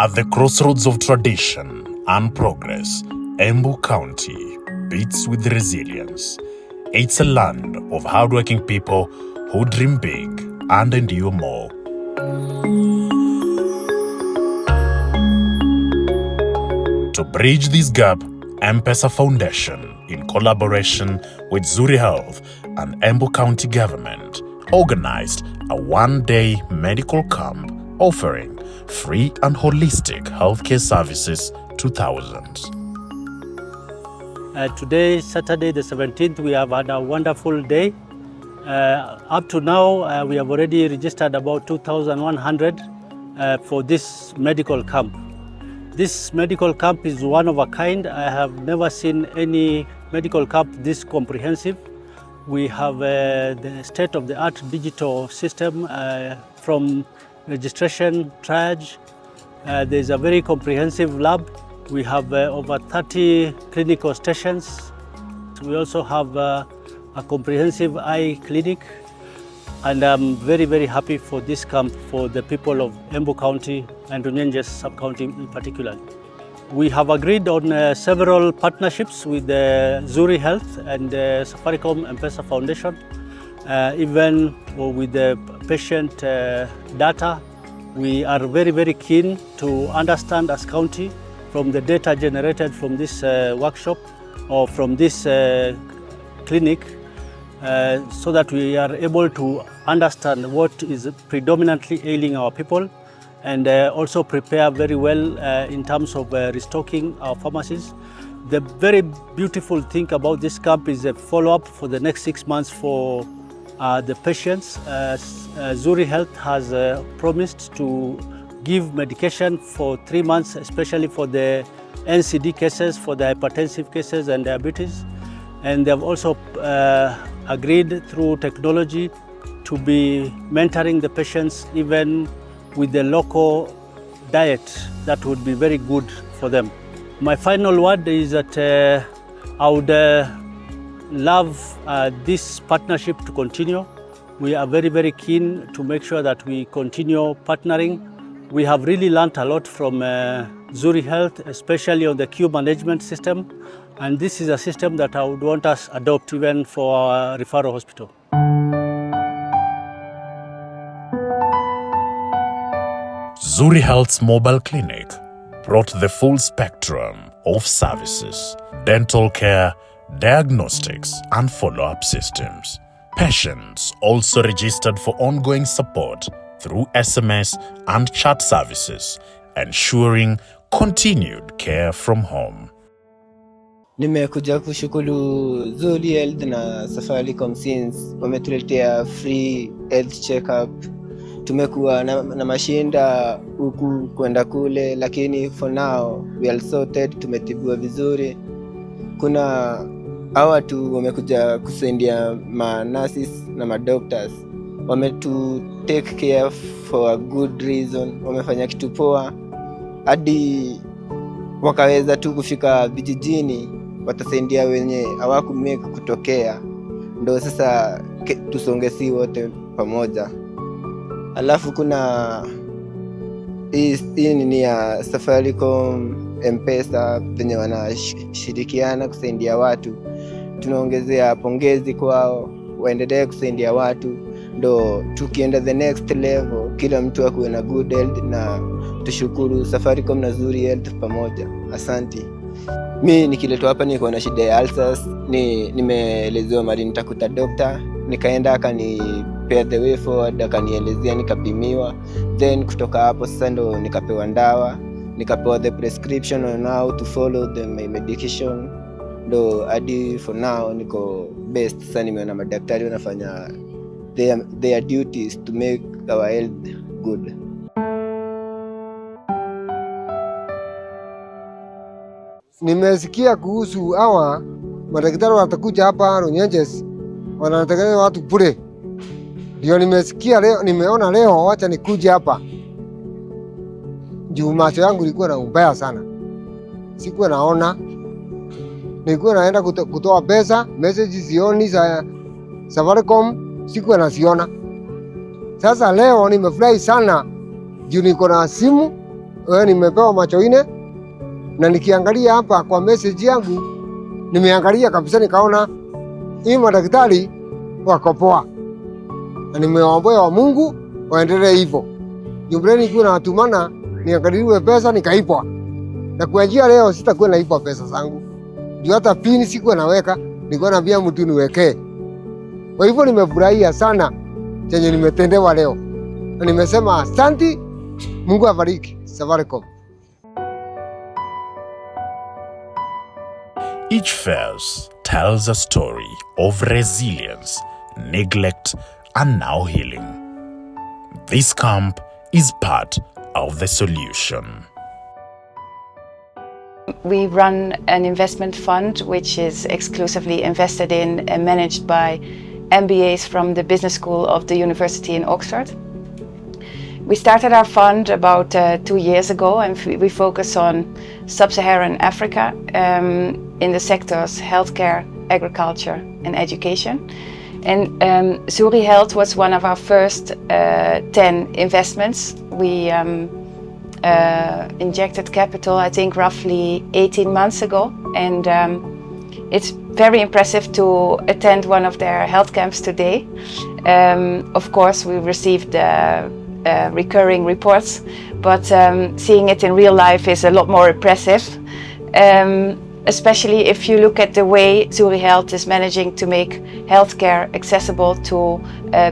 At the crossroads of tradition and progress, Embu County beats with resilience. It's a land of hardworking people who dream big and endure more. To bridge this gap, MPESA Foundation, in collaboration with Zuri Health and Embu County Government, organized a one-day medical camp offering free and holistic healthcare services to thousands. Today, Saturday the 17th, we have had a wonderful day. Up to now, we have already registered about 2,100 for this medical camp. This medical camp is one of a kind. I have never seen any medical camp this comprehensive. We have the state-of-the-art digital system from registration, triage. There's a very comprehensive lab. We have over 30 clinical stations. We also have a comprehensive eye clinic. And I'm very, very happy for this camp for the people of Embu County and Runyenjes sub-county in particular. We have agreed on several partnerships with Zuri Health and Safaricom MPESA Foundation, even with the patient data. We are very, very keen to understand as county from the data generated from this workshop or from this clinic, so that we are able to understand what is predominantly ailing our people and also prepare very well in terms of restocking our pharmacies. The very beautiful thing about this camp is a follow-up for the next 6 months for the patients. Zuri Health has promised to give medication for 3 months, especially for the NCD cases, for the hypertensive cases and diabetes. And they have also agreed through technology to be mentoring the patients even with the local diet that would be very good for them. My final word is that I would love this partnership to continue. We are very, very keen to make sure that we continue partnering. We have really learned a lot from Zuri Health, especially on the queue management system. And this is a system that I would want us to adopt even for our referral hospital. Zuri Health's mobile clinic brought the full spectrum of services: dental care, diagnostics, and follow-up systems. Patients also registered for ongoing support through SMS and chat services, ensuring continued care from home. Nimekuja kushukuru Zuri Health na Safaricom since wametuletea free health check-up. Tumekuwa na mashinda huku kwenda kule, lakini for now we are sorted, tumetibiwa vizuri. Kuna hawa watu wamekuja kusaidia ma nurses na ma doctors. Wametu take care for a good reason. Wamefanya kitu poa hadi wakaweza tu kufika vijijini, watasaidia wenye hawakumake kutokea. Ndio sasa tusongesi wote pamoja. Alafu kuna hii ni ya Safaricom MPESA venye wanashirikiana kusaidia watu. Tunaongezea pongezi kwao, waendelee kusaidia watu. Ndo tukienda the next level, kila mtu akuwe na good health, na tushukuru Safaricom na Zuri Health pamoja. Asante. Mimi nikiletwa hapa niko na shida ya ulcers, nimeelezewa mali nitakuta doctor, nikaenda akanipea the way forward, akanielezea, nikapimiwa, then kutoka hapo sasa ndo nikapewa ndawa, nikapewa the prescription on how to follow the medication. Ndo hadi for now niko best. Sasa nimeona madaktari wanafanya their duties to make our health good. Nimesikia kuhusu hawa madaktari watakuja hapa Runyenjes, wanatengeneza watu bure. Ndio nimesikia leo, nimeona leo wacha nikuje hapa. Juu macho yangu ilikuwa na ubaya sana. Sikuwa naona. Nilikuwa naenda kutoa pesa, message zioni za Safaricom sikuwa naziona. Sasa leo nimefurahi sana juu niko na simu nimepewa macho ine, na nikiangalia hapa kwa message yangu, nimeangalia kabisa nikaona hii madaktari wako poa, na nimewaombea wa Mungu waendelee hivyo. Jumbuleni ikiwa natumana niangaliwe pesa nikaipwa, na kuanzia leo sitakuwa naipwa pesa zangu, juu hata pini sikuwa naweka, nilikuwa naambia mtu niwekee. Kwa hivyo nimefurahia sana chenye nimetendewa leo, na nimesema asanti, Mungu abariki Safaricom. Each phase tells a story of resilience, neglect, and now healing. This camp is part of the solution. We run an investment fund which is exclusively invested in and managed by MBAs from the Business School of the University in Oxford. We started our fund about 2 years ago, and we focus on sub-Saharan Africa in the sectors healthcare, agriculture and education. And Zuri Health was one of our first 10 investments. We injected capital, I think, roughly 18 months ago, and it's very impressive to attend one of their health camps today. Of course, we received recurring reports, but seeing it in real life is a lot more impressive, especially if you look at the way Zuri Health is managing to make healthcare accessible to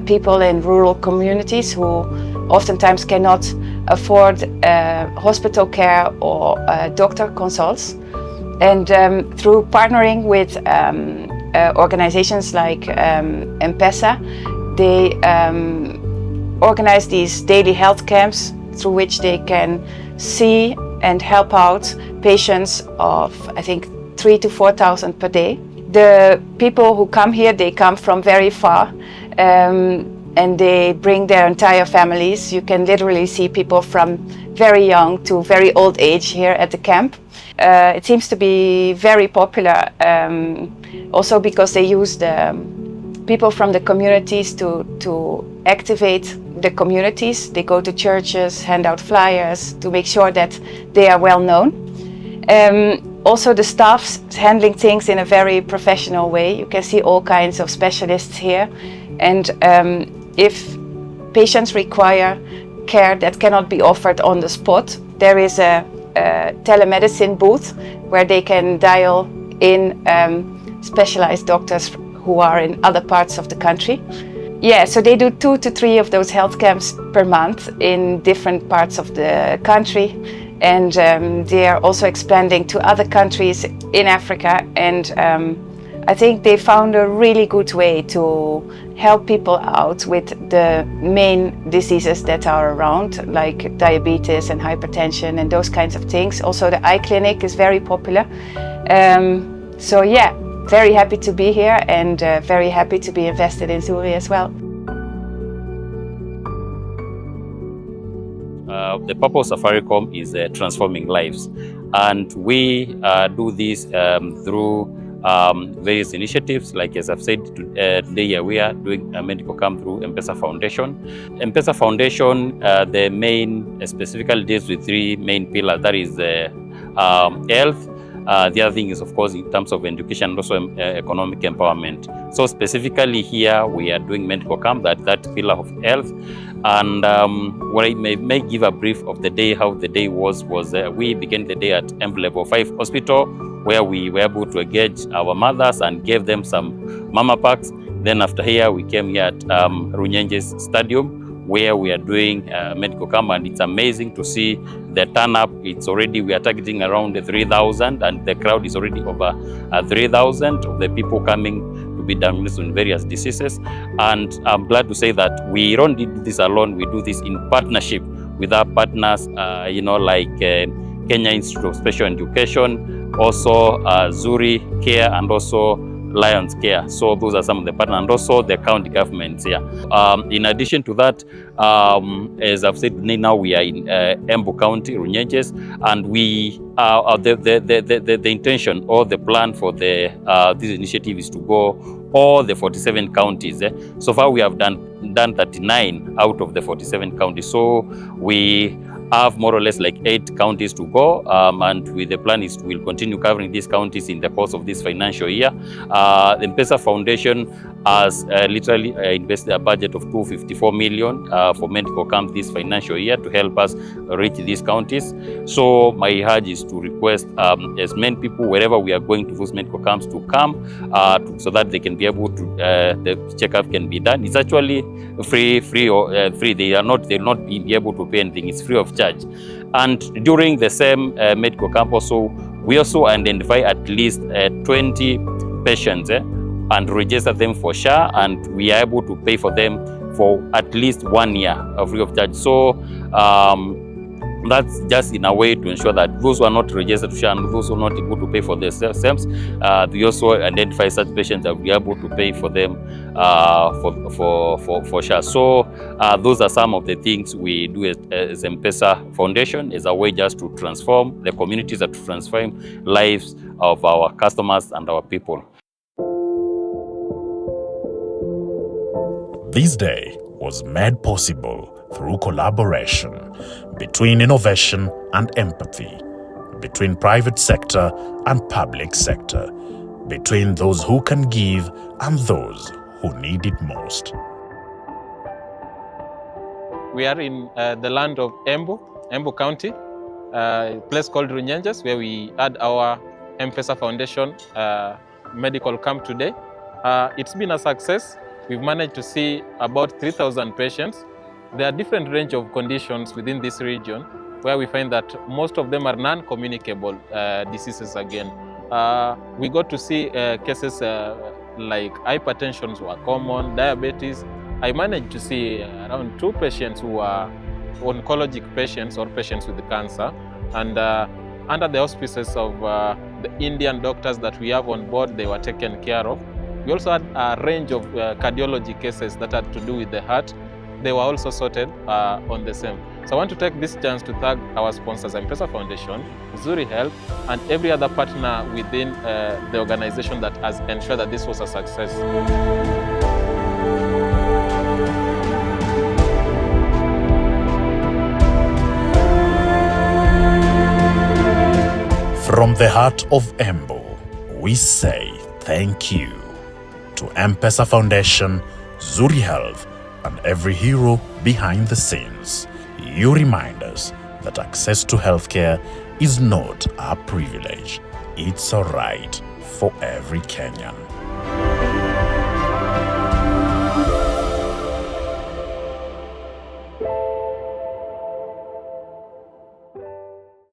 people in rural communities who oftentimes cannot afford hospital care or doctor consults. And through partnering with organizations like MPESA, they organize these daily health camps through which they can see and help out patients of, I think, 3,000 to 4,000 per day. The people who come here, they come from very far, and they bring their entire families. You can literally see people from very young to very old age here at the camp. It seems to be very popular, also because they use the people from the communities to activate the communities. They go to churches, hand out flyers to make sure that they are well known. Also the staff's handling things in a very professional way. You can see all kinds of specialists here, and if patients require care that cannot be offered on the spot, there is a telemedicine booth where they can dial in specialized doctors who are in other parts of the country. Yeah, so they do 2 to 3 of those health camps per month in different parts of the country, and they are also expanding to other countries in Africa, and I think they found a really good way to help people out with the main diseases that are around, like diabetes and hypertension and those kinds of things. Also the eye clinic is very popular. So yeah, very happy to be here, and very happy to be invested in Zuri as well. The purpose of Safaricom is transforming lives, and we do this through various initiatives. Like as I've said, today we are doing a medical camp through MPESA Foundation. MPESA Foundation, the main specifically deals with 3 main pillars. That is health. The other thing is, of course, in terms of education and also economic empowerment. So specifically here, we are doing medical camp, that pillar of health. And what I may give a brief of the day, how the day was we began the day at Embu Level 5 Hospital, where we were able to engage our mothers and gave them some mama packs. Then after here, we came here at Runyenjes Stadium, where we are doing medical camp, and it's amazing to see the turn up. It's already, we are targeting around 3,000, and the crowd is already over 3,000 of the people coming to be diagnosed with various diseases. And I'm glad to say that we don't do this alone. We do this in partnership with our partners, like Kenya Institute of Special Education, also Zuri Care, and also Lions Care. So those are some of the partners, and also the county governments here. In addition to that, as I've said, now we are in Embu County, Runyenjes, and we the intention or the plan for this initiative is to go all the 47 counties. So far we have done 39 out of the 47 counties. So we have more or less like 8 counties to go, and with the plan is we'll continue covering these counties in the course of this financial year. The MPESA Foundation has literally invested a budget of 254 million for medical camps this financial year to help us reach these counties. So my urge is to request as many people wherever we are going to those medical camps to come so that they can be able to the checkup can be done. It's actually free. They'll not be able to pay anything. It's free of charge. And during the same medical camp also, we also identify at least 20 patients and register them for SHA, and we are able to pay for them for at least 1 year free of charge. So that's just in a way to ensure that those who are not registered to SHA and those who are not able to pay for their SEMS, we also identify such patients that we are able to pay for them for SHA. So those are some of the things we do as MPESA Foundation, as a way just to transform the communities and to transform lives of our customers and our people. This day was made possible through collaboration between innovation and empathy, between private sector and public sector, between those who can give and those who need it most. We are in the land of Embu County, a place called Runyenjes, where we had our MPESA Foundation medical camp today. It's been a success. We've managed to see about 3,000 patients. There are different range of conditions within this region where we find that most of them are non-communicable diseases again. We got to see cases like hypertension were common, diabetes. I managed to see around 2 patients who are oncologic patients or patients with cancer. And under the auspices of the Indian doctors that we have on board, they were taken care of. We also had a range of cardiology cases that had to do with the heart. They were also sorted on the same. So I want to take this chance to thank our sponsors, MPESA Foundation, Zuri Health, and every other partner within the organization that has ensured that this was a success. From the heart of Embu, we say thank you to MPESA Foundation, Zuri Health, and every hero behind the scenes. You remind us that access to healthcare is not a privilege, it's a right for every Kenyan.